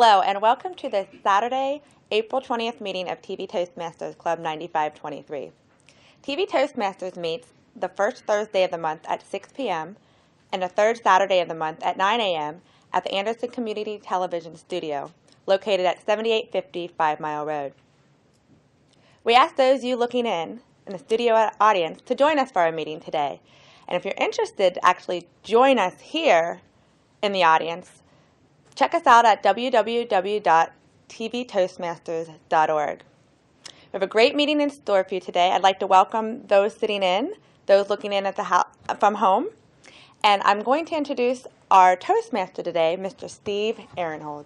Hello, and welcome to the Saturday, April 20th meeting of TV Toastmasters Club 9523. TV Toastmasters meets the first Thursday of the month at 6 p.m. and the third Saturday of the month at 9 a.m. at the Anderson Community Television Studio, located at 7850 5 Mile Road. We ask those you looking in the studio audience to join us for our meeting today. And if you're interested to actually join us here in the audience, check us out at www.tvtoastmasters.org. We have a great meeting in store for you today. I'd like to welcome those sitting in, those looking in at the from home. And I'm going to introduce our Toastmaster today, Mr. Steve Ahrenholz.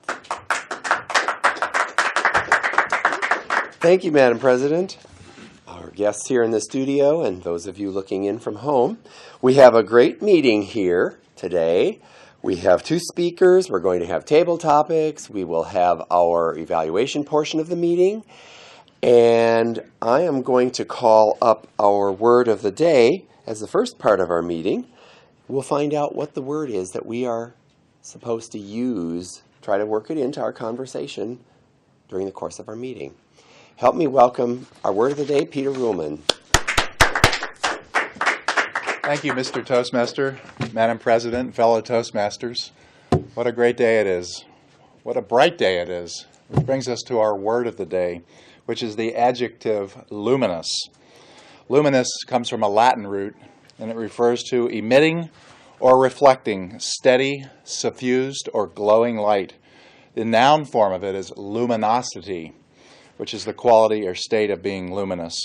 Thank you, Madam President. Our guests here in the studio and those of you looking in from home. We have a great meeting here today. We have two speakers. We're going to have table topics. We will have our evaluation portion of the meeting. And I am going to call up our word of the day as the first part of our meeting. We'll find out what the word is that we are supposed to use, try to work it into our conversation during the course of our meeting. Help me welcome our word of the day, Peter Ruhlman. Thank you, Mr. Toastmaster, Madam President, fellow Toastmasters. What a great day it is. What a bright day it is. Which brings us to our word of the day, which is the adjective luminous. Luminous comes from a Latin root, and it refers to emitting or reflecting steady, suffused, or glowing light. The noun form of it is luminosity, which is the quality or state of being luminous.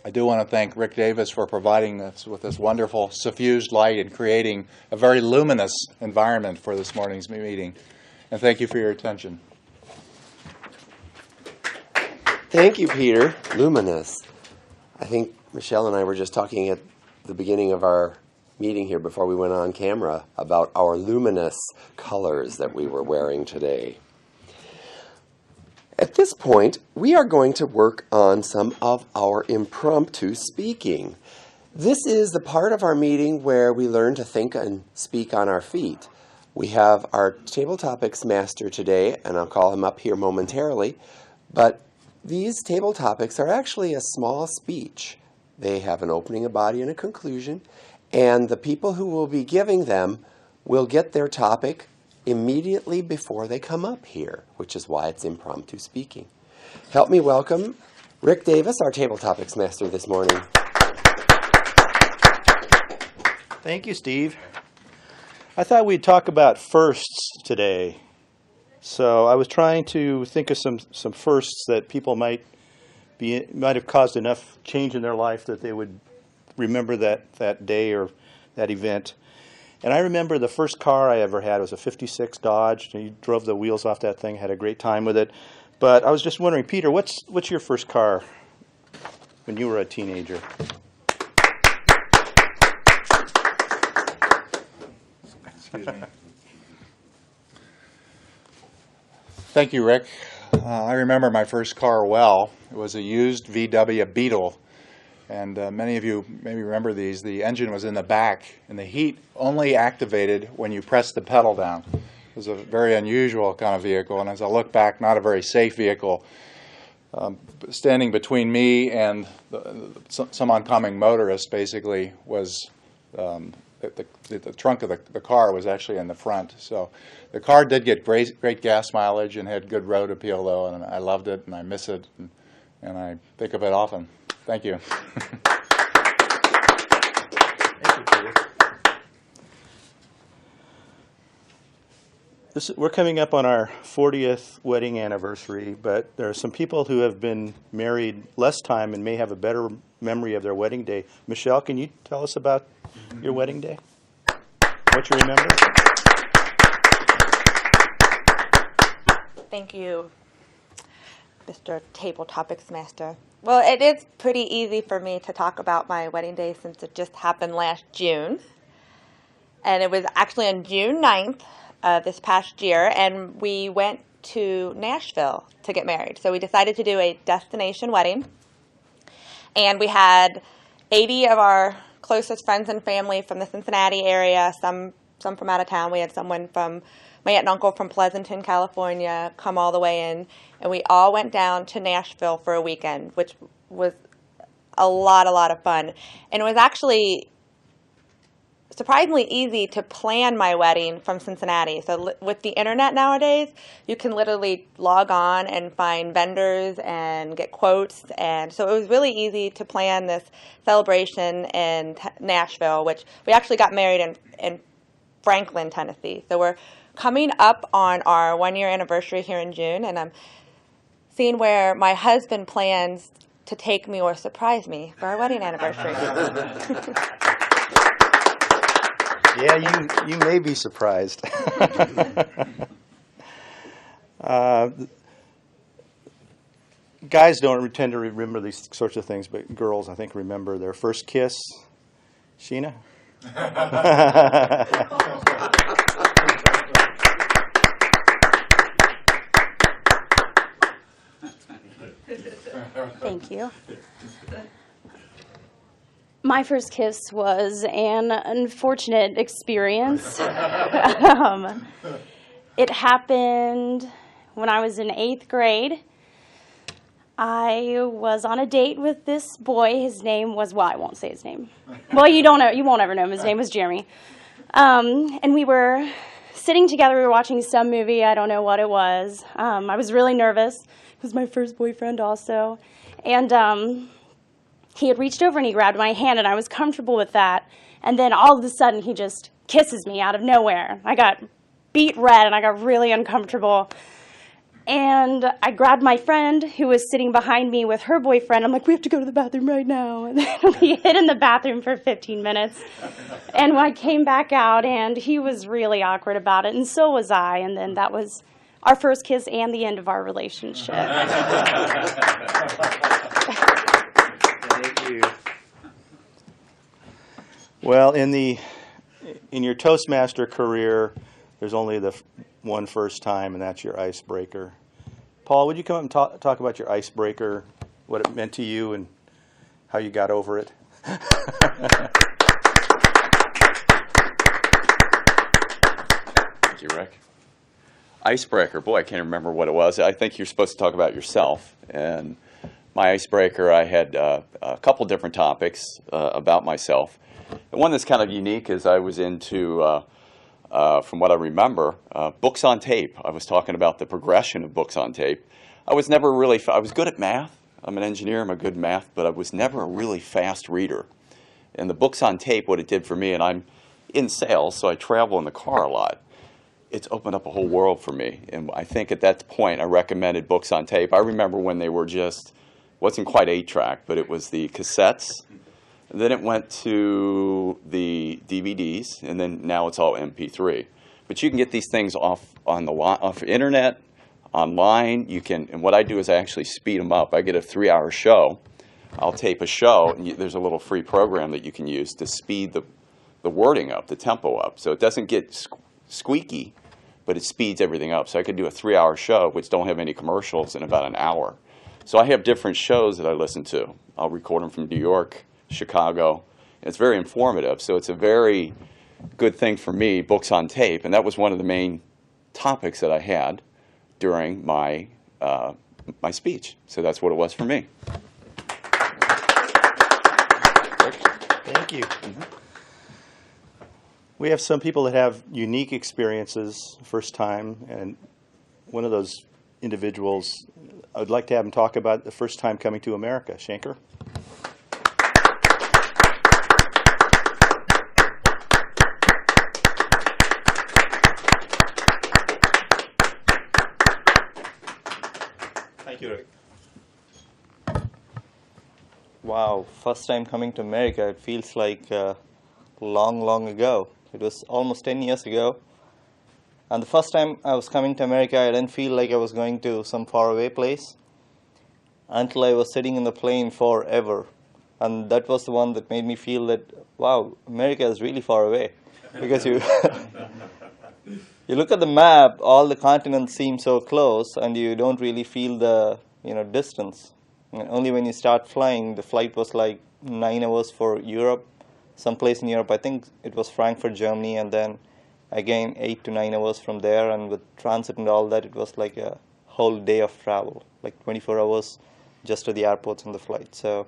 I do want to thank Rick Davis for providing us with this wonderful suffused light and creating a very luminous environment for this morning's meeting. And thank you for your attention. Thank you, Peter. Luminous. I think Michelle and I were just talking at the beginning of our meeting here before we went on camera about our luminous colors that we were wearing today. At this point, we are going to work on some of our impromptu speaking. This is the part of our meeting where we learn to think and speak on our feet. We have our table topics master today, and I'll call him up here momentarily, but these table topics are actually a small speech. They have an opening, a body, and a conclusion, and the people who will be giving them will get their topic immediately before they come up here, which is why it's impromptu speaking. Help me welcome Rick Davis, our table topics master this morning. Thank you, Steve. I thought we'd talk about firsts today. So I was trying to think of some firsts that people might have caused enough change in their life that they would remember that day or that event. And I remember the first car I ever had was a 56 Dodge. You drove the wheels off that thing, had a great time with it. But I was just wondering, Peter, what's your first car when you were a teenager? Excuse me. Thank you, Rick. I remember my first car well. It was a used VW Beetle. And many of you maybe remember these. The engine was in the back, and the heat only activated when you pressed the pedal down. It was a very unusual kind of vehicle, and as I look back, not a very safe vehicle. Standing between me and some oncoming motorist, basically, was the trunk of the car was actually in the front. So the car did get great gas mileage and had good road appeal, though, and I loved it, and I miss it, and I think of it often. Thank you. Thank you, Peter. We're coming up on our 40th wedding anniversary, but there are some people who have been married less time and may have a better memory of their wedding day. Michelle, can you tell us about your wedding day? What you remember? Thank you, Mr. Table Topics Master. Well, it is pretty easy for me to talk about my wedding day since it just happened last June. And it was actually on June 9th this past year, and we went to Nashville to get married. So we decided to do a destination wedding. And we had 80 of our closest friends and family from the Cincinnati area, some from out of town. We had someone from my aunt and uncle from Pleasanton, California, come all the way in, and we all went down to Nashville for a weekend, which was a lot of fun. And it was actually surprisingly easy to plan my wedding from Cincinnati. So with the internet nowadays, you can literally log on and find vendors and get quotes. And so it was really easy to plan this celebration in Nashville, which we actually got married in Franklin, Tennessee. So we're coming up on our 1-year anniversary here in June, and I'm seeing where my husband plans to take me or surprise me for our wedding anniversary. Yeah, you may be surprised. Guys don't tend to remember these sorts of things, but girls, I think, remember their first kiss. Sheena? Thank you. My first kiss was an unfortunate experience. It happened when I was in 8th grade. I was on a date with this boy. His name was, well, I won't say his name. Well, you won't ever know him. His name was Jeremy. And we were sitting together. We were watching some movie. I don't know what it was. I was really nervous. It was my first boyfriend also. And he had reached over and he grabbed my hand, and I was comfortable with that. And then all of a sudden, he just kisses me out of nowhere. I got beet red, and I got really uncomfortable. And I grabbed my friend who was sitting behind me with her boyfriend. I'm like, we have to go to the bathroom right now. And then we hid in the bathroom for 15 minutes. And I came back out, and he was really awkward about it, and so was I. And then that was our first kiss and the end of our relationship. Thank you. Well, in your Toastmaster career, there's only the one first time, and that's your icebreaker. Paul, would you come up and talk about your icebreaker, what it meant to you, and how you got over it? Thank you, Rick. Icebreaker, boy, I can't remember what it was. I think you're supposed to talk about yourself. And my icebreaker, I had a couple different topics about myself. And one that's kind of unique is I was into, from what I remember, books on tape. I was talking about the progression of books on tape. I was never really, I was good at math. I'm an engineer, I'm a good math, but I was never a really fast reader. And the books on tape, what it did for me, and I'm in sales, so I travel in the car a lot. It's opened up a whole world for me. And I think at that point, I recommended books on tape. I remember when they were just, wasn't quite 8-track, but it was the cassettes. And then it went to the DVDs, and then now it's all MP3. But you can get these things off the internet, online. You can, and what I do is I actually speed them up. I get a 3-hour show. I'll tape a show, and there's a little free program that you can use to speed the wording up, the tempo up. So it doesn't get squeaky, but it speeds everything up. So I could do a 3-hour show, which don't have any commercials, in about an hour. So I have different shows that I listen to. I'll record them from New York, Chicago. And it's very informative. So it's a very good thing for me, books on tape. And that was one of the main topics that I had during my my speech. So that's what it was for me. Thank you. Mm-hmm. We have some people that have unique experiences first time, and one of those individuals, I would like to have him talk about the first time coming to America. Shanker? Thank you, Rick. Wow, first time coming to America, it feels like long ago. It was almost 10 years ago. And the first time I was coming to America, I didn't feel like I was going to some faraway place until I was sitting in the plane forever. And that was the one that made me feel that, wow, America is really far away. Because you you look at the map, all the continents seem so close, and you don't really feel the distance. And only when you start flying, the flight was like 9 hours for Europe, someplace in Europe. I think it was Frankfurt, Germany, and then Again, 8 to 9 hours from there, and with transit and all that, it was like a whole day of travel, like 24 hours just to the airports and the flight. So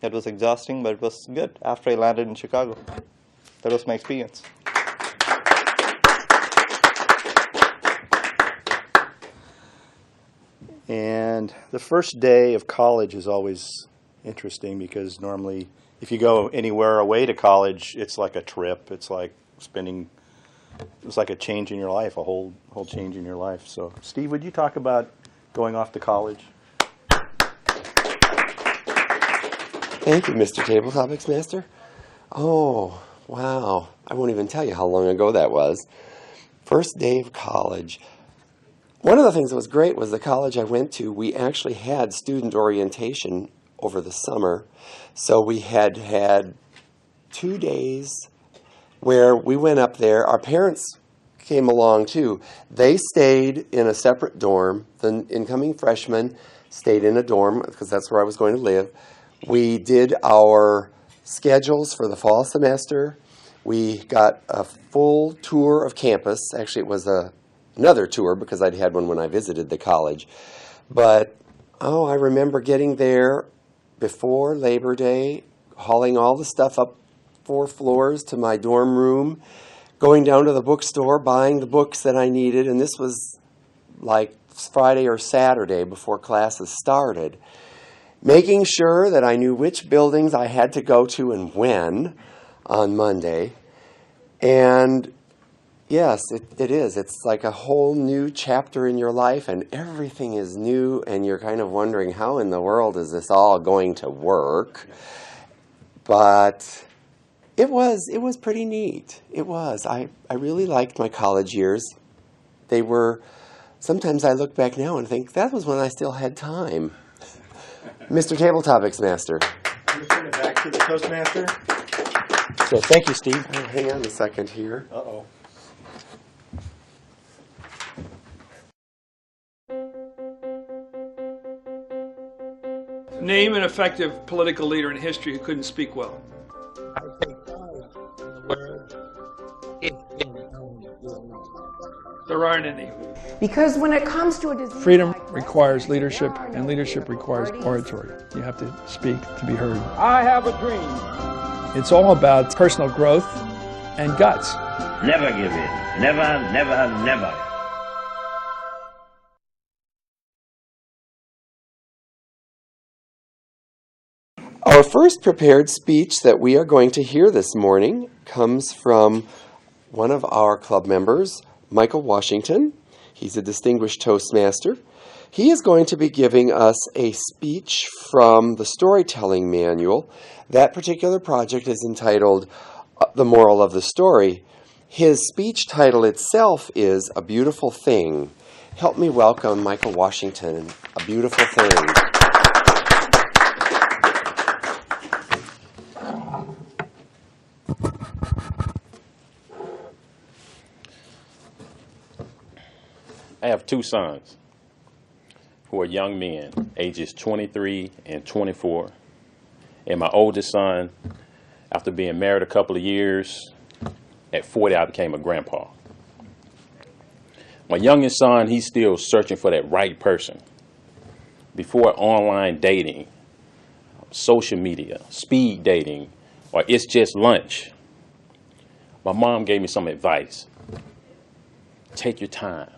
that was exhausting, but it was good after I landed in Chicago. That was my experience. And the first day of college is always interesting because normally if you go anywhere away to college, it's like a trip. It's like a change in your life, a whole change in your life. So, Steve, would you talk about going off to college? Thank you, Mr. Tabletopics Master. Oh, wow. I won't even tell you how long ago that was. First day of college. One of the things that was great was the college I went to, we actually had student orientation over the summer. So we had 2 days where we went up there. Our parents came along too. They stayed in a separate dorm. The incoming freshmen stayed in a dorm because that's where I was going to live. We did our schedules for the fall semester. We got a full tour of campus. Actually, it was another tour because I'd had one when I visited the college. But, I remember getting there before Labor Day, hauling all the stuff up 4 floors to my dorm room, going down to the bookstore, buying the books that I needed, and this was like Friday or Saturday before classes started. Making sure that I knew which buildings I had to go to and when on Monday. And yes, it is. It's like a whole new chapter in your life, and everything is new, and you're kind of wondering, how in the world is this all going to work? But it was pretty neat. It was. I really liked my college years. They were, sometimes I look back now and think, that was when I still had time. Mr. Tabletopics Master. I'm going to turn it back to the Toastmaster. So thank you, Steve. Oh, hang on a second here. Uh-oh. Name an effective political leader in history who couldn't speak well. I take pride in the word, it's been known. There aren't any. Because when it comes to a disease, Freedom requires leadership, and leadership requires oratory. You have to speak to be heard. I have a dream. It's all about personal growth and guts. Never give in. Never, never, never. Our first prepared speech that we are going to hear this morning comes from one of our club members, Michael Washington. He's a distinguished Toastmaster. He is going to be giving us a speech from the storytelling manual. That particular project is entitled The Moral of the Story. His speech title itself is A Beautiful Thing. Help me welcome Michael Washington, A Beautiful Thing. I have 2 sons who are young men, ages 23 and 24. And my oldest son, after being married a couple of years, at 40, I became a grandpa. My youngest son, he's still searching for that right person. Before online dating, social media, speed dating, or it's just lunch, my mom gave me some advice. Take your time.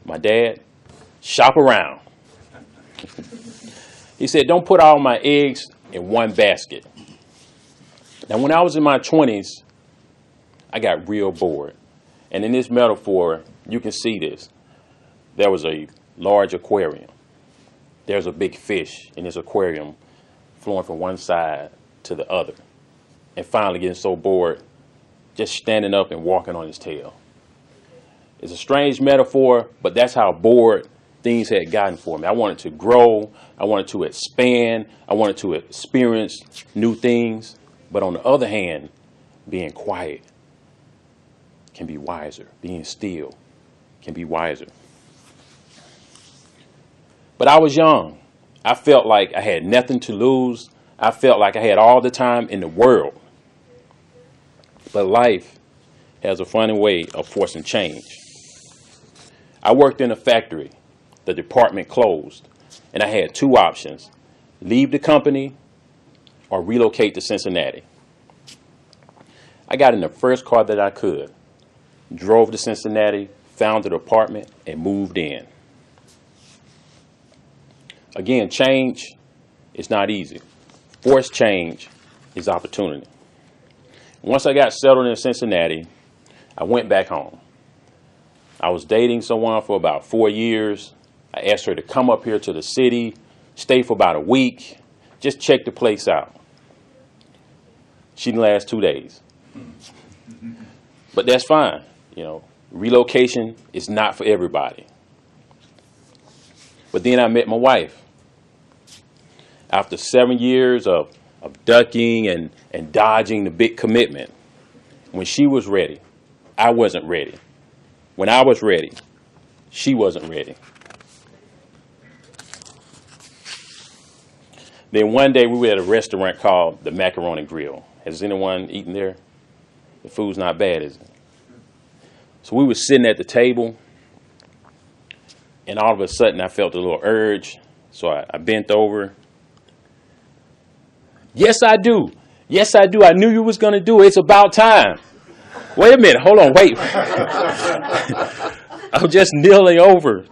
My dad, shop around. He said, don't put all my eggs in one basket. Now, when I was in my 20s, I got real bored. And in this metaphor, you can see this. There was a large aquarium. There's a big fish in this aquarium flowing from one side to the other. And finally getting so bored, just standing up and walking on his tail. It's a strange metaphor, but that's how bored things had gotten for me. I wanted to grow. I wanted to expand. I wanted to experience new things. But on the other hand, being quiet can be wiser. Being still can be wiser. But I was young. I felt like I had nothing to lose. I felt like I had all the time in the world. But life has a funny way of forcing change. I worked in a factory. The department closed, and I had two options: leave the company or relocate to Cincinnati. I got in the first car that I could, drove to Cincinnati, found an apartment, and moved in. Again, change is not easy. Forced change is opportunity. Once I got settled in Cincinnati, I went back home. I was dating someone for about 4 years. I asked her to come up here to the city, stay for about a week, just check the place out. She didn't last 2 days. But that's fine. You know, relocation is not for everybody. But then I met my wife. After 7 years of ducking and dodging the big commitment, when she was ready, I wasn't ready. When I was ready, she wasn't ready. Then one day we were at a restaurant called the Macaroni Grill. Has anyone eaten there? The food's not bad, is it? So we were sitting at the table, and all of a sudden I felt a little urge. So I bent over. Yes, I do. Yes, I do. I knew you was going to do it. It's about time. Wait a minute. Hold on. Wait. I'm just kneeling over.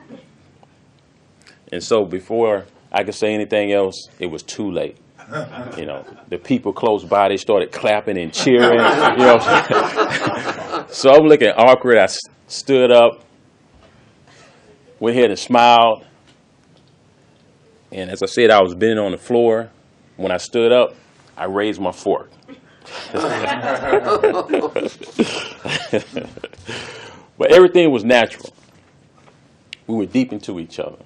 And so before I could say anything else, it was too late. You know, the people close by, they started clapping and cheering. You know, so I'm looking awkward. I stood up, went ahead and smiled. And as I said, I was bending on the floor. When I stood up, I raised my fork. But everything was natural. We were deep into each other.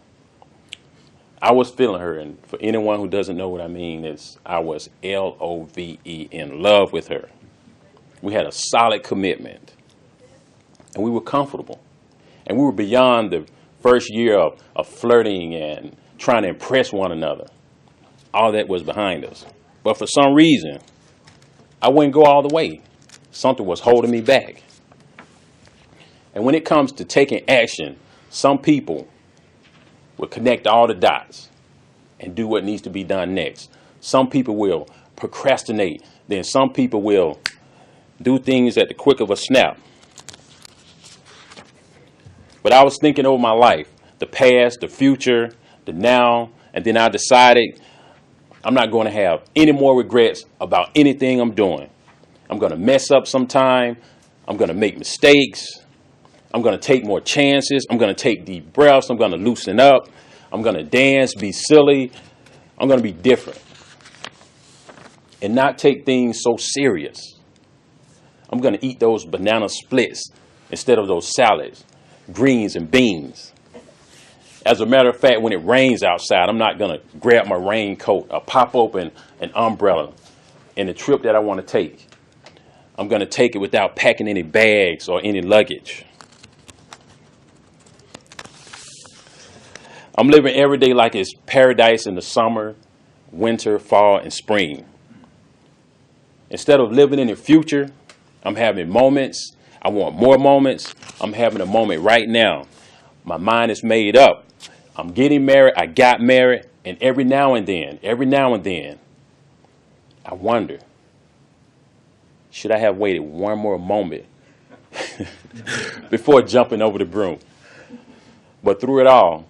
I was feeling her, and for anyone who doesn't know what I mean, is I was L-O-V-E, in love with her. We had a solid commitment, and we were comfortable. And we were beyond the first year of flirting and trying to impress one another. All that was behind us. But for some reason, I wouldn't go all the way. Something was holding me back. And when it comes to taking action, some people will connect all the dots and do what needs to be done next. Some people will procrastinate. Then some people will do things at the quick of a snap. But I was thinking over my life, the past, the future, the now, and then I decided I'm not going to have any more regrets about anything I'm doing. I'm going to mess up sometime. I'm going to make mistakes. I'm going to take more chances. I'm going to take deep breaths. I'm going to loosen up. I'm going to dance, be silly. I'm going to be different and not take things so serious. I'm going to eat those banana splits instead of those salads, greens and beans. As a matter of fact, when it rains outside, I'm not going to grab my raincoat or pop open an umbrella. In the trip that I want to take, I'm going to take it without packing any bags or any luggage. I'm living every day like it's paradise in the summer, winter, fall, and spring. Instead of living in the future, I'm having moments. I want more moments. I'm having a moment right now. My mind is made up. I'm getting married. I got married. And every now and then, I wonder, should I have waited one more moment before jumping over the broom? But through it all,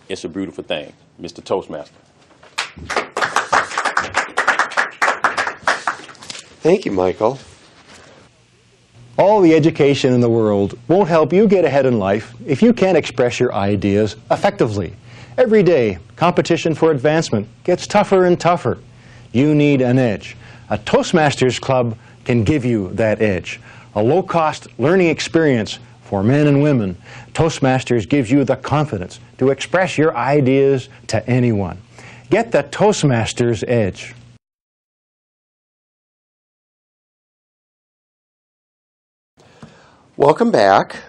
it's a beautiful thing. Mr. Toastmaster. Thank you, Michael. All the education in the world won't help you get ahead in life if you can't express your ideas effectively. Every day, competition for advancement gets tougher and tougher. You need an edge. A Toastmasters club can give you that edge. A low-cost learning experience for men and women. Toastmasters gives you the confidence to express your ideas to anyone. Get the Toastmasters edge. Welcome back.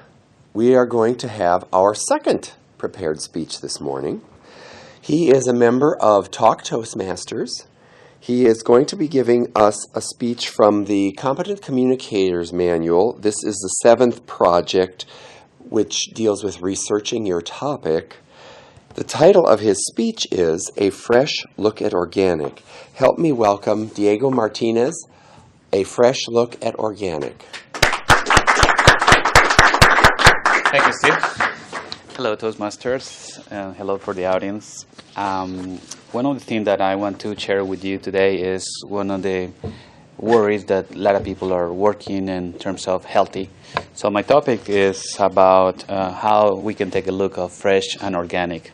We are going to have our second prepared speech this morning. He is a member of Talk Toastmasters. He is going to be giving us a speech from the Competent Communicators Manual. This is the 7th project, which deals with researching your topic. The title of his speech is A Fresh Look at Organic. Help me welcome Diego Martinez, A Fresh Look at Organic. Thank you, Steve. Hello, Toastmasters, and hello for the audience. One of the things that I want to share with you today is one of the worries that a lot of people are working in terms of healthy. So my topic is about how we can take a look of fresh and organic.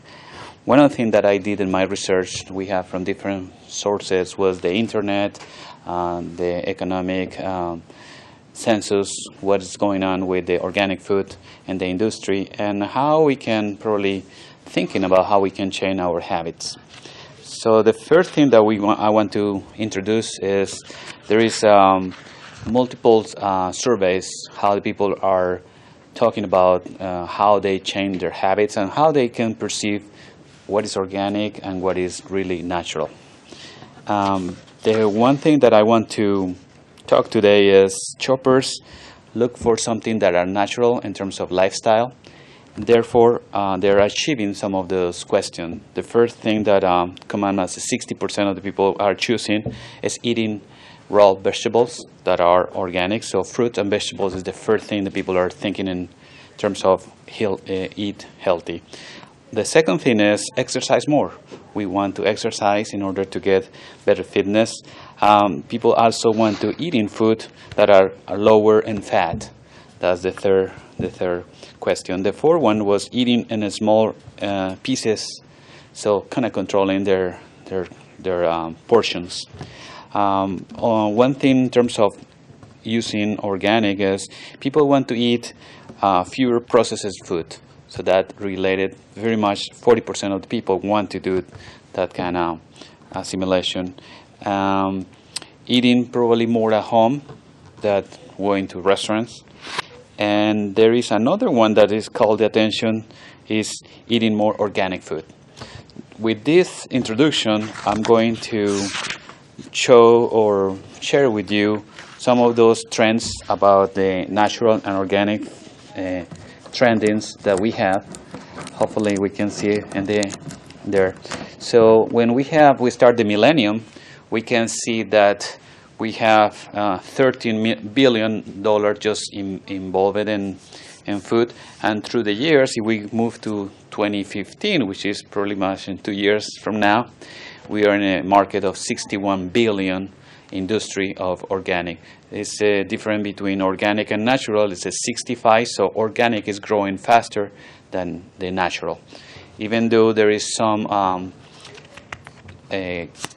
One of the things that I did in my research we have from different sources was the internet, the economic census, what is going on with the organic food and the industry, and how we can probably thinking about how we can change our habits. So the first thing that I want to introduce is there is multiple surveys how the people are talking about how they change their habits and how they can perceive what is organic and what is really natural. The one thing that I want to talk today is shoppers look for something that are natural in terms of lifestyle. Therefore, they're achieving some of those questions. The first thing that command us 60% of the people are choosing is eating raw vegetables that are organic. So fruit and vegetables is the first thing that people are thinking in terms of eat healthy. The second thing is exercise more. We want to exercise in order to get better fitness. People also want to eat in food that are lower in fat. That's the third question. The fourth one was eating in small pieces, so kind of controlling their portions. One thing in terms of using organic is people want to eat fewer processed food. So that related very much 40% of the people want to do that kind of assimilation. Eating probably more at home than going to restaurants. And there is another one that is called the attention is eating more organic food. With this introduction, I'm going to show or share with you some of those trends about the natural and organic trendings that we have. Hopefully we can see it in there. So when we start the millennium, we can see that we have $13 billion just involved in food. And through the years, if we move to 2015, which is pretty much in 2 years from now, we are in a market of 61 billion industry of organic. It's a difference between organic and natural. It's a 65, so organic is growing faster than the natural. Even though there is some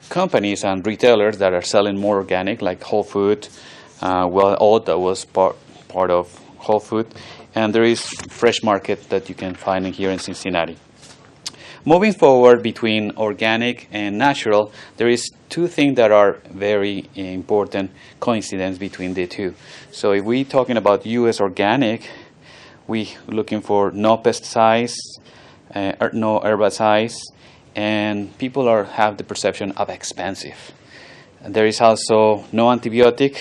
companies and retailers that are selling more organic, like Whole Foods, Oat that was part of Whole Foods, and there is fresh market that you can find here in Cincinnati. Moving forward between organic and natural, there is two things that are very important coincidence between the two. So if we're talking about U.S. organic, we're looking for no pesticides, no herbicides, and people have the perception of expensive. And there is also no antibiotic,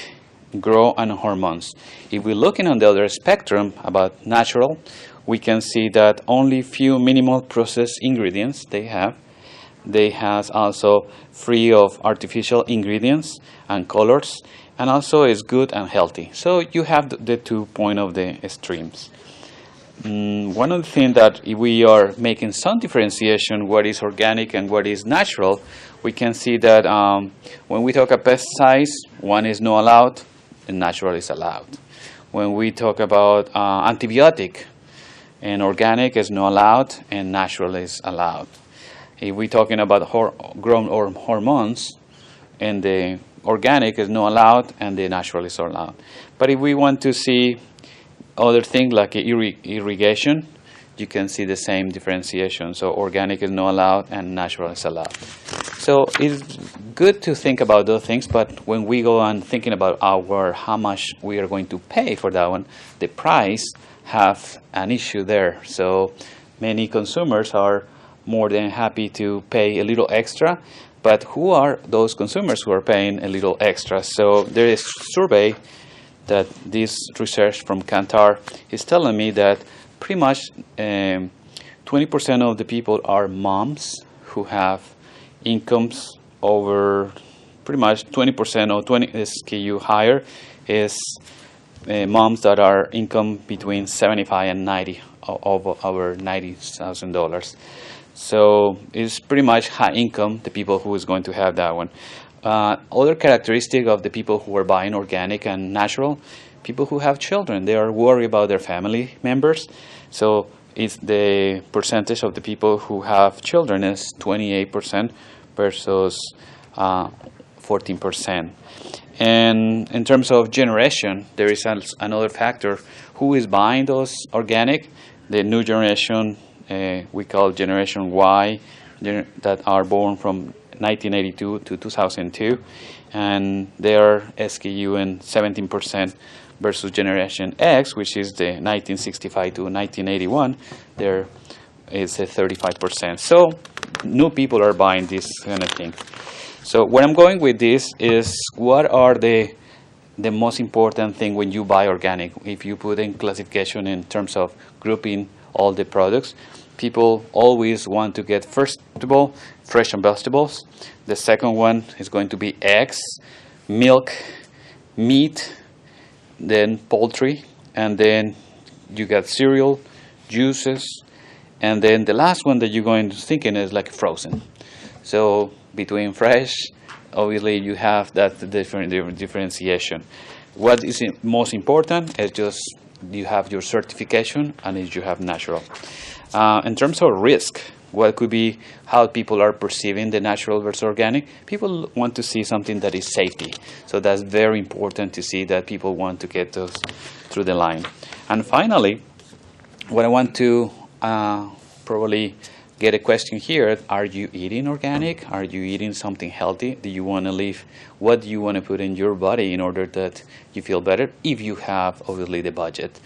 grow, and hormones. If we're looking on the other spectrum about natural, we can see that only few minimal processed ingredients they have. They have also free of artificial ingredients and colors, and also is good and healthy. So you have the 2 points of the extremes. One of the things that if we are making some differentiation, what is organic and what is natural, we can see that when we talk about pesticides, one is not allowed and natural is allowed. When we talk about antibiotic, and organic is not allowed and natural is allowed. If we're talking about grown or hormones, and the organic is not allowed and the natural is allowed. But if we want to see other things like irrigation, you can see the same differentiation. So organic is not allowed and natural is allowed. So it's good to think about those things, but when we go on thinking about how much we are going to pay for that one, the price have an issue there. So many consumers are more than happy to pay a little extra But who are those consumers who are paying a little extra? So there is a survey that this research from Kantar is telling me that pretty much 20% of the people are moms who have incomes over pretty much 20% or 20 SKU higher is moms that are income between 75 and 90 of over $90,000. So it's pretty much high income, the people who is going to have that one. Other characteristic of the people who are buying organic and natural, people who have children, they are worried about their family members. So it's the percentage of the people who have children is 28% versus 14%. And in terms of generation, there is another factor. Who is buying those organic? The new generation, we call Generation Y, that are born from 1982 to 2002, and they are SKU in 17% versus Generation X, which is the 1965 to 1981, there is a 35%. So new people are buying this kind of thing. So where I'm going with this is what are the most important thing when you buy organic? If you put in classification in terms of grouping all the products, people always want to get, first of all, fresh and vegetables. The second one is going to be eggs, milk, meat, then poultry, and then you got cereal, juices, and then the last one that you're going to think in is like frozen. So between fresh, obviously you have that differentiation. What is most important is just you have your certification and you have natural. In terms of risk, what could be how people are perceiving the natural versus organic? People want to see something that is safety. So that's very important to see that people want to get those through the line. And finally, what I want to probably get a question here, are you eating organic? Are you eating something healthy? Do you want to live? What do you want to put in your body in order that you feel better? If you have, obviously, the budget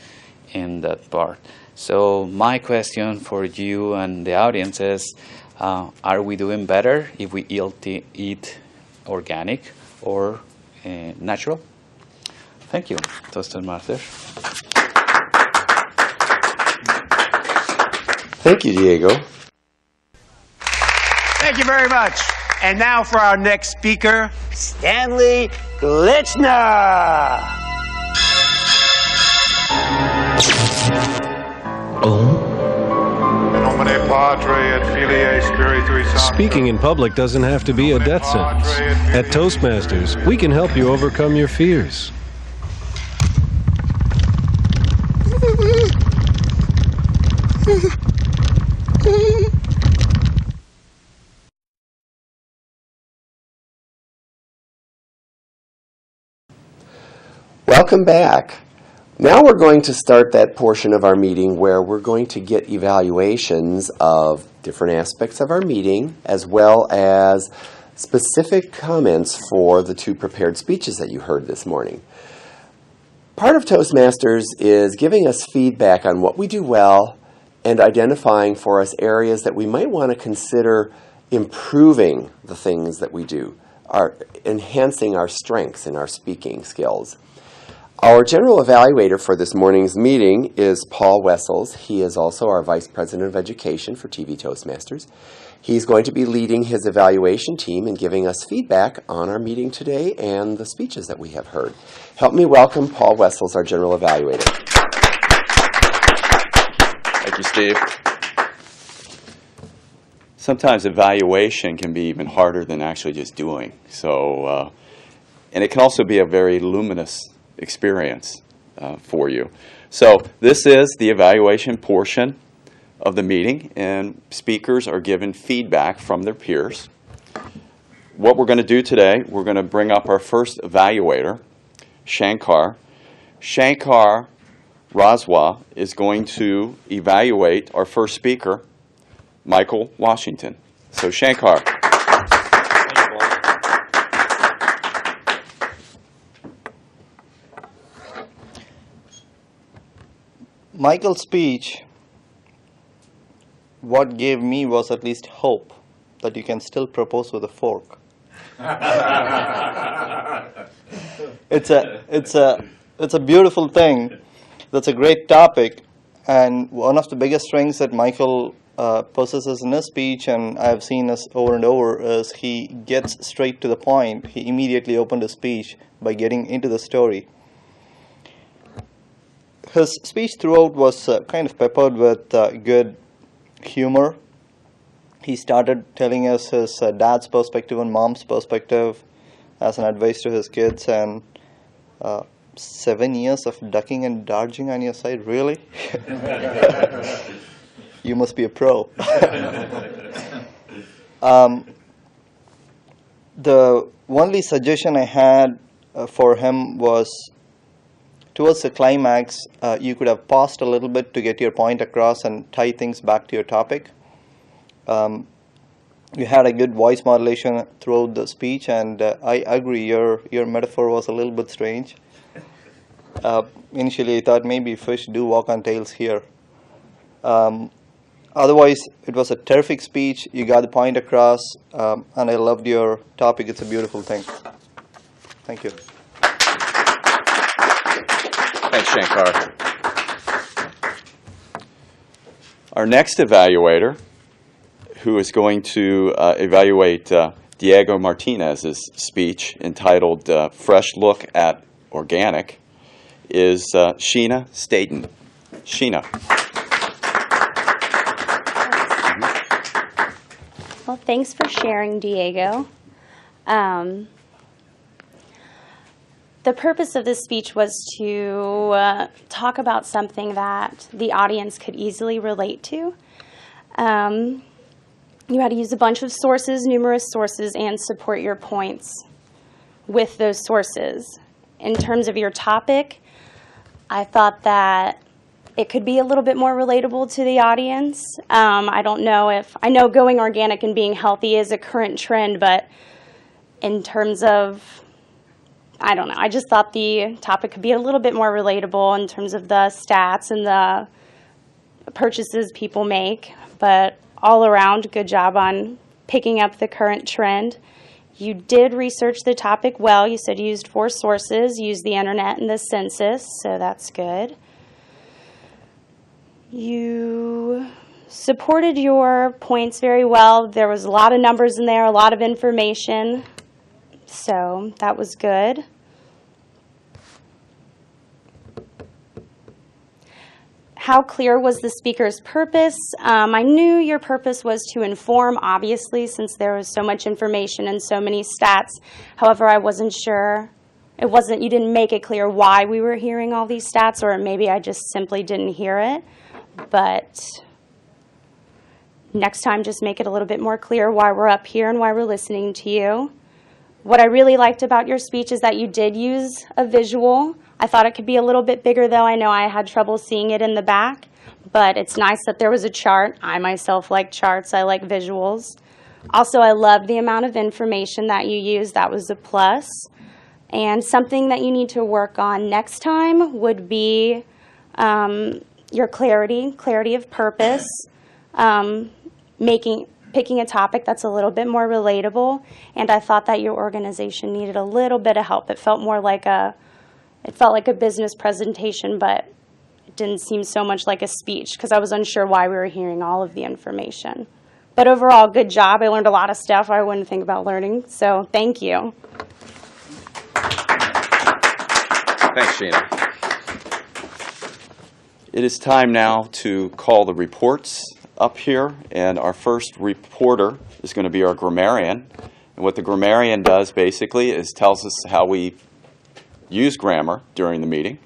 in that part. So my question for you and the audience is, are we doing better if we eat organic or natural? Thank you, Toastmaster. Thank you, Diego. Thank you very much. And now for our next speaker, Stanley Glitchner. Speaking in public doesn't have to be a death sentence. At Toastmasters, we can help you overcome your fears. Welcome back. Now we're going to start that portion of our meeting where we're going to get evaluations of different aspects of our meeting as well as specific comments for the two prepared speeches that you heard this morning. Part of Toastmasters is giving us feedback on what we do well and identifying for us areas that we might want to consider improving the things that we do, enhancing our strengths in our speaking skills. Our general evaluator for this morning's meeting is Paul Wessels. He is also our Vice President of Education for TV Toastmasters. He's going to be leading his evaluation team and giving us feedback on our meeting today and the speeches that we have heard. Help me welcome Paul Wessels, our general evaluator. Thank you, Steve. Sometimes evaluation can be even harder than actually just doing. So, and it can also be a very luminous experience for you. So this is the evaluation portion of the meeting, and speakers are given feedback from their peers. What we're going to do today, we're going to bring up our first evaluator, Shankar. Shankar Raswa is going to evaluate our first speaker, Michael Washington. So Shankar. Michael's speech, what gave me was at least hope that you can still propose with a fork. It's a beautiful thing. That's a great topic, and one of the biggest strengths that Michael possesses in his speech, and I've seen this over and over, is he gets straight to the point. He immediately opened his speech by getting into the story. His speech throughout was kind of peppered with good humor. He started telling us his dad's perspective and mom's perspective as an advice to his kids, and 7 years of ducking and dodging on your side, really? You must be a pro. The only suggestion I had for him was, towards the climax, you could have paused a little bit to get your point across and tie things back to your topic. You had a good voice modulation throughout the speech, and I agree, your metaphor was a little bit strange. Initially, I thought maybe fish do walk on tails here. Otherwise, it was a terrific speech. You got the point across, and I loved your topic. It's a beautiful thing. Thank you. Thanks, Shankar. Our next evaluator, who is going to evaluate Diego Martinez's speech entitled Fresh Look at Organic, is Sheena Staten. Sheena. Well, thanks for sharing, Diego. The purpose of this speech was to talk about something that the audience could easily relate to. You had to use a bunch of sources, numerous sources, and support your points with those sources. In terms of your topic, I thought that it could be a little bit more relatable to the audience. I know going organic and being healthy is a current trend, but in terms of, I don't know, I just thought the topic could be a little bit more relatable in terms of the stats and the purchases people make. But all around, good job on picking up the current trend. You did research the topic well. You said you used 4 sources, used the internet and the census, so that's good. You supported your points very well. There was a lot of numbers in there, a lot of information, so that was good. How clear was the speaker's purpose? I knew your purpose was to inform, obviously, since there was so much information and so many stats. However, I wasn't sure. You didn't make it clear why we were hearing all these stats, or maybe I just simply didn't hear it. But next time, just make it a little bit more clear why we're up here and why we're listening to you. What I really liked about your speech is that you did use a visual. I thought it could be a little bit bigger, though. I know I had trouble seeing it in the back, but it's nice that there was a chart. I myself like charts. I like visuals. Also, I love the amount of information that you used. That was a plus. And something that you need to work on next time would be your clarity of purpose, picking a topic that's a little bit more relatable. And I thought that your organization needed a little bit of help. It felt like a business presentation, but it didn't seem so much like a speech because I was unsure why we were hearing all of the information. But overall, good job. I learned a lot of stuff I wouldn't think about learning, so thank you. Thanks, Sheena. It is time now to call the reports up here, and our first reporter is going to be our grammarian. And what the grammarian does basically is tells us how we use grammar during the meeting,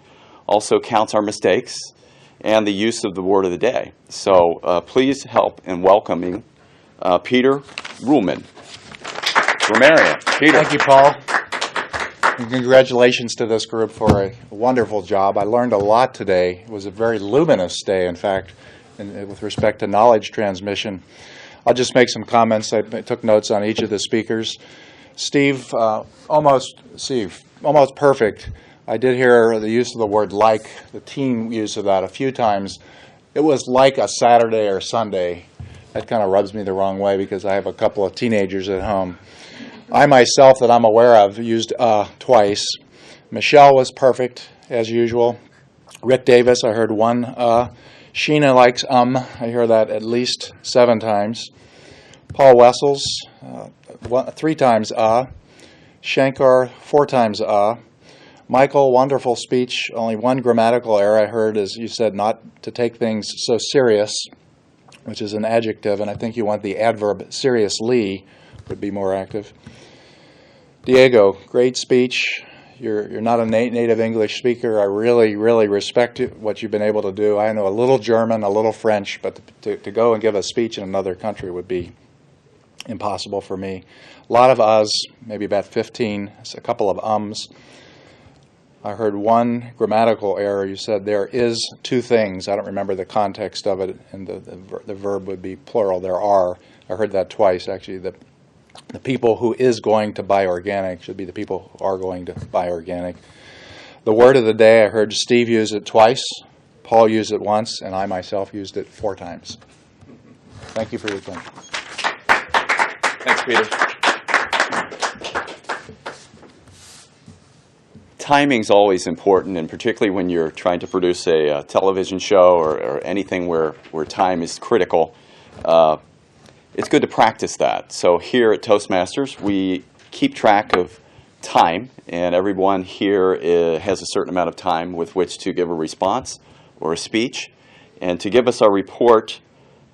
also counts our mistakes, and the use of the word of the day. So please help in welcoming Peter Ruhlman, grammarian. Peter. Thank you, Paul. And congratulations to this group for a wonderful job. I learned a lot today. It was a very luminous day, in fact, with respect to knowledge transmission. I'll just make some comments. I took notes on each of the speakers. Steve, almost perfect. I did hear the use of the word like, the team use of that a few times. It was like a Saturday or Sunday. that kind of rubs me the wrong way because I have a couple of teenagers at home. I myself, that I'm aware of, used twice. Michelle was perfect, as usual. Rick Davis, I heard one. Sheena likes I hear that at least 7 times. Paul Wessels, 3 times Shankar, 4 times Michael, wonderful speech. Only one grammatical error I heard is you said not to take things so serious, which is an adjective, and I think you want the adverb seriously would be more active. Diego, great speech. You're not a native English speaker. I really, really respect what you've been able to do. I know a little German, a little French, but to go and give a speech in another country would be impossible for me. A lot of uhs, maybe about 15, a couple of ums. I heard one grammatical error. You said there is 2 things. I don't remember the context of it, and the verb would be plural. There are. I heard that twice, actually. The people who is going to buy organic should be the people who are going to buy organic. The word of the day, I heard Steve use it twice, Paul used it once, and I myself used it 4 times. Thank you for your attention. Thanks, Peter. Timing's always important, and particularly when you're trying to produce a television show or anything where time is critical. It's good to practice that. So here at Toastmasters, we keep track of time, and everyone here has a certain amount of time with which to give a response or a speech. And to give us our report,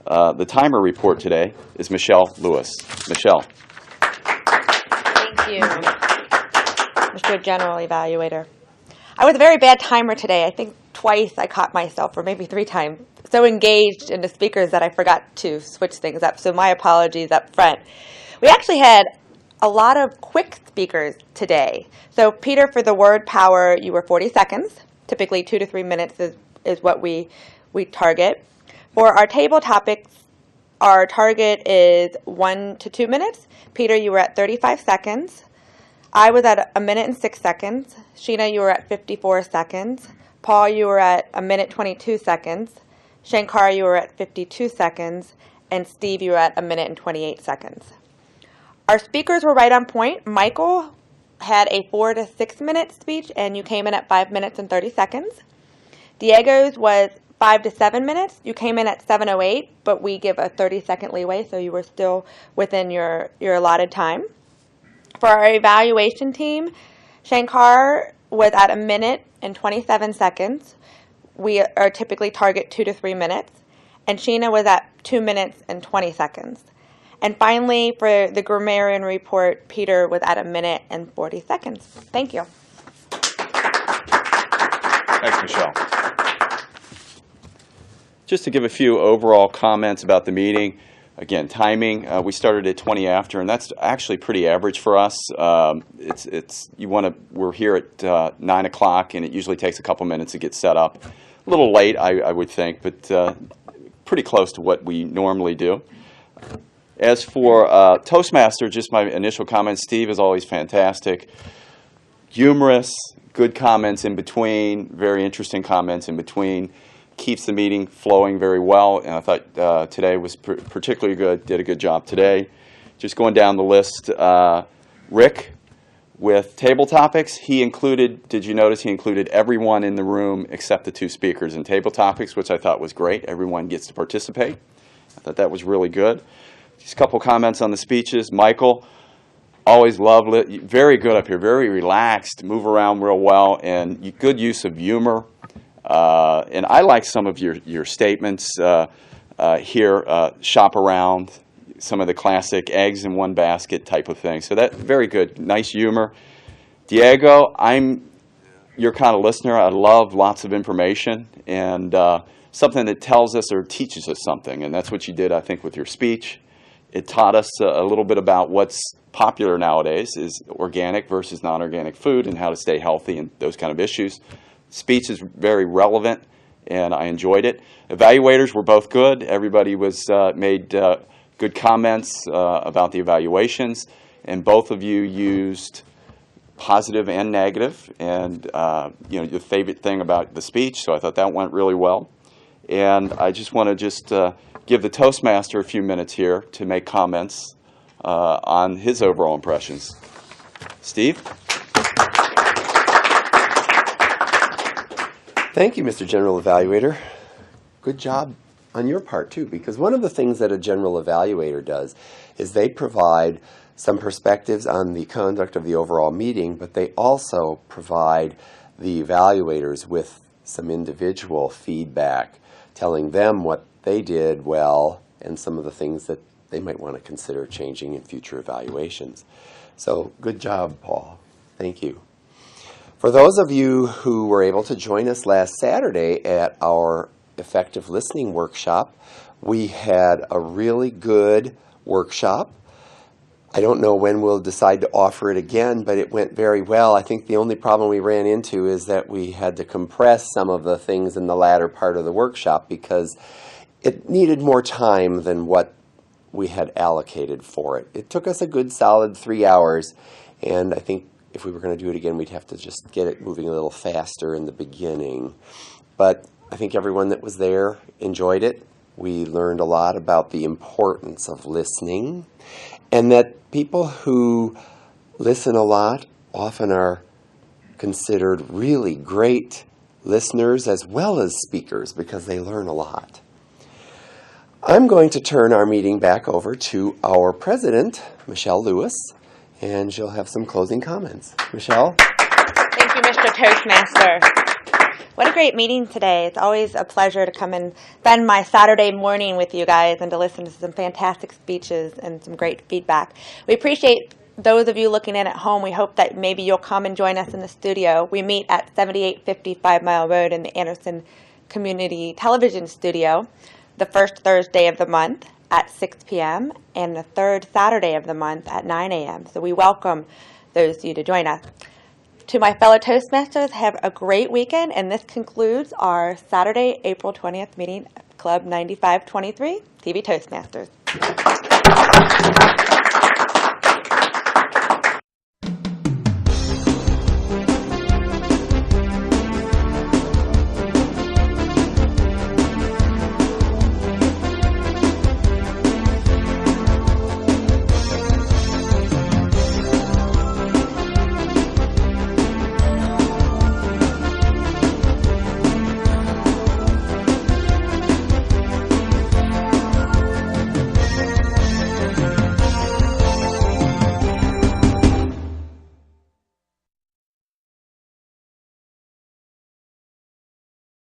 the timer report today is Michelle Lewis. Michelle. Thank you, Mr. General Evaluator. I was a very bad timer today. I think twice I caught myself, or maybe 3 times, so engaged in the speakers that I forgot to switch things up. So my apologies up front. We actually had a lot of quick speakers today. So Peter, for the word power, you were 40 seconds. Typically 2 to 3 minutes is what we target. For our table topics, our target is 1 to 2 minutes. Peter, you were at 35 seconds. I was at 1 minute and 6 seconds. Sheena, you were at 54 seconds. Paul, you were at 1 minute 22 seconds. Shankar, you were at 52 seconds. And Steve, you were at 1 minute and 28 seconds. Our speakers were right on point. Michael had a 4 to 6 minute speech, and you came in at 5 minutes and 30 seconds. Diego's was 5 to 7 minutes. You came in at 7:08, but we give a 30-second leeway, so you were still within your allotted time. For our evaluation team, Shankar was at 1 minute and 27 seconds. We are typically target 2 to 3 minutes. And Sheena was at 2 minutes and 20 seconds. And finally, for the grammarian report, Peter was at 1 minute and 40 seconds. Thank you. Thanks, Michelle. Just to give a few overall comments about the meeting. Again, timing, we started at 20 after, and that's actually pretty average for us. We're here at 9 o'clock, and it usually takes a couple minutes to get set up. A little late, I would think, but pretty close to what we normally do. As for Toastmaster, just my initial comments, Steve is always fantastic. Humorous, good comments in between, very interesting comments in between. Keeps the meeting flowing very well, and I thought today was particularly good. Did a good job today. Just going down the list, Rick with Tabletopics, did you notice he included everyone in the room except the 2 speakers in Tabletopics, which I thought was great. Everyone gets to participate. I thought that was really good. Just a couple comments on the speeches. Michael, always lovely, very good up here, very relaxed, move around real well, and good use of humor. And I like some of your statements here, shop around, some of the classic eggs in one basket type of thing. So that's very good, nice humor. Diego, I'm your kind of listener. I love lots of information and something that tells us or teaches us something. And that's what you did, I think, with your speech. It taught us a little bit about what's popular nowadays is organic versus non-organic food and how to stay healthy and those kind of issues. Speech is very relevant, and I enjoyed it. Evaluators were both good. Everybody made good comments about the evaluations, and both of you used positive and negative, and your favorite thing about the speech. So I thought that went really well. And I just want to give the Toastmaster a few minutes here to make comments on his overall impressions. Steve? Thank you, Mr. General Evaluator. Good job on your part, too, because one of the things that a general evaluator does is they provide some perspectives on the conduct of the overall meeting, but they also provide the evaluators with some individual feedback, telling them what they did well and some of the things that they might want to consider changing in future evaluations. So good job, Paul. Thank you. For those of you who were able to join us last Saturday at our effective listening workshop, we had a really good workshop. I don't know when we'll decide to offer it again, but it went very well. I think the only problem we ran into is that we had to compress some of the things in the latter part of the workshop because it needed more time than what we had allocated for it. It took us a good solid 3 hours, and I think if we were going to do it again, we'd have to just get it moving a little faster in the beginning. But I think everyone that was there enjoyed it. We learned a lot about the importance of listening, and that people who listen a lot often are considered really great listeners as well as speakers because they learn a lot. I'm going to turn our meeting back over to our president, Michelle Lewis, and she'll have some closing comments. Michelle? Thank you, Mr. Toastmaster. What a great meeting today. It's always a pleasure to come and spend my Saturday morning with you guys and to listen to some fantastic speeches and some great feedback. We appreciate those of you looking in at home. We hope that maybe you'll come and join us in the studio. We meet at 7855 Mile Road in the Anderson Community Television Studio the first Thursday of the month at 6 p.m. and the third Saturday of the month at 9 a.m. So we welcome those of you to join us. To my fellow Toastmasters, have a great weekend, and this concludes our Saturday, April 20th meeting of Club 9523 TV Toastmasters.